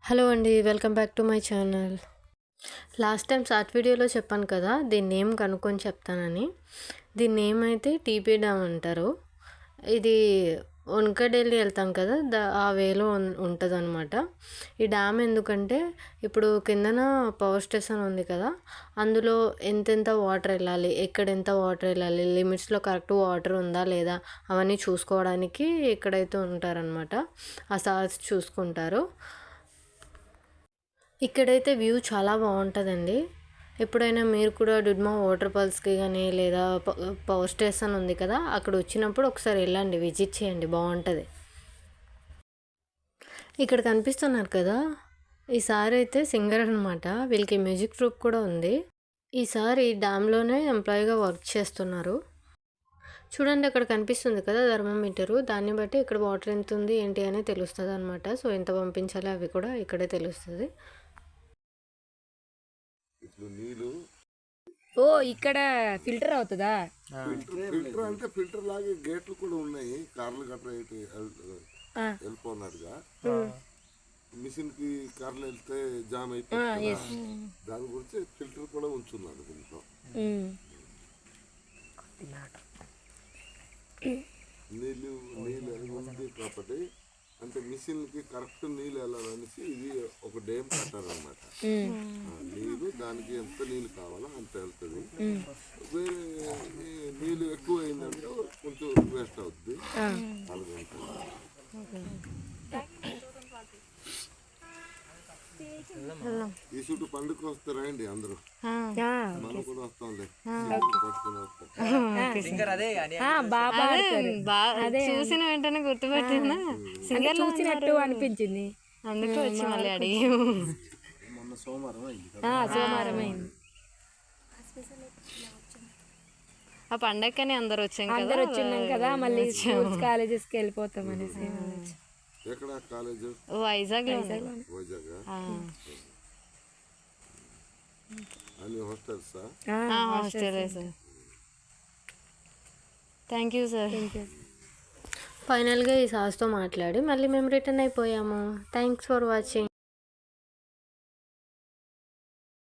Hello అండి, welcome back to my channel. Last time short వీడియోలో చెప్పాను కదా, దీని నేమ్ కనుక్కొని చెప్తానని. దీని నేమ్ అయితే టీపీ డ్యామ్ అంటారు. ఇది వనకడెళ్ళి వెళ్తాం కదా, ఆ వేలో ఉంటుంది అనమాట. ఈ డ్యామ్ ఎందుకంటే ఇప్పుడు కిందన పవర్ స్టేషన్ ఉంది కదా, అందులో ఎంతెంత వాటర్ వెళ్ళాలి, ఎక్కడ ఎంత వాటర్ వెళ్ళాలి, లిమిట్స్లో కరెక్ట్ వాటర్ ఉందా లేదా అవన్నీ చూసుకోవడానికి ఇక్కడైతే ఉంటారనమాట. ఆ సార్స్ చూసుకుంటారు. ఇక్కడైతే వ్యూ చాలా బాగుంటుందండి. ఎప్పుడైనా మీరు కూడా డుడ్మా వాటర్ ఫాల్స్కి కానీ లేదా పవర్ స్టేషన్ ఉంది కదా, అక్కడ వచ్చినప్పుడు ఒకసారి వెళ్ళండి, విజిట్ చేయండి, బాగుంటుంది. ఇక్కడ కనిపిస్తున్నారు కదా, ఈసారి అయితే సింగర్ అనమాట. వీళ్ళకి మ్యూజిక్ గ్రూప్ కూడా ఉంది. ఈసారి డ్యామ్లోనే ఎంప్లాయీగా వర్క్ చేస్తున్నారు. చూడండి, అక్కడ కనిపిస్తుంది కదా థర్మోమీటరు, దాన్ని బట్టి ఇక్కడ వాటర్ ఎంత ఉంది ఏంటి అని తెలుస్తుంది అనమాట. సో ఎంత పంపించాలి అవి కూడా ఇక్కడే తెలుస్తుంది. నీళ్ళు ఇక్కడ ఫిల్టర్ అవుతుందా? ఫిల్టర్ అంటే ఫిల్టర్ లాగే గేట్లు కూడా ఉన్నాయి. కార్లు గట్రా వెళ్ళిపోన్నట్టుగా మిషన్ కి కార్లు వెళ్తే జామ్ అయిపోతుంది. దాని గురించి ఫిల్టర్ కూడా ఉంచున్నాడు దీంట్లో. నీళ్ళు ఉంది కాబట్టి అంటే మిషన్ కి కరెక్ట్ నీళ్ళు వెళ్ళాలనేసి ఇది ఒక డ్యామ్ కట్టారనమాట. నీళ్ళు దానికి ఎంత నీళ్ళు కావాలో అంత వెళ్తుంది. వేరే నీళ్ళు ఎక్కువ అయిందంటే కొంచెం వేస్ట్ అవుతుంది. ఈ చుట్టూ పండుగ వస్తారా అండి అందరూ? మనం కూడా వస్తాంలే, పట్టుకుని వస్తాం. చూసిన వెంటనే గుర్తుపెట్టినా, సింగర్ చూసినట్టు అనిపించింది, అందుకే వచ్చి మళ్ళీ అడిగి. సోమవారం అయింది ఆ పండగకని అందరు వచ్చినాం కదా, మళ్ళీ కాలేజెస్కి వెళ్ళిపోతాం అనేసి. ఎక్కడ కాలేజ్? వైజాగ్. అన్ని హాస్టల్సా? హాస్టలే సార్. Thank you sir. ఫైనల్గా ఈ సార్స్తో మాట్లాడి మళ్ళీ మేము రిటర్న్ అయిపోయాము. Thanks for watching.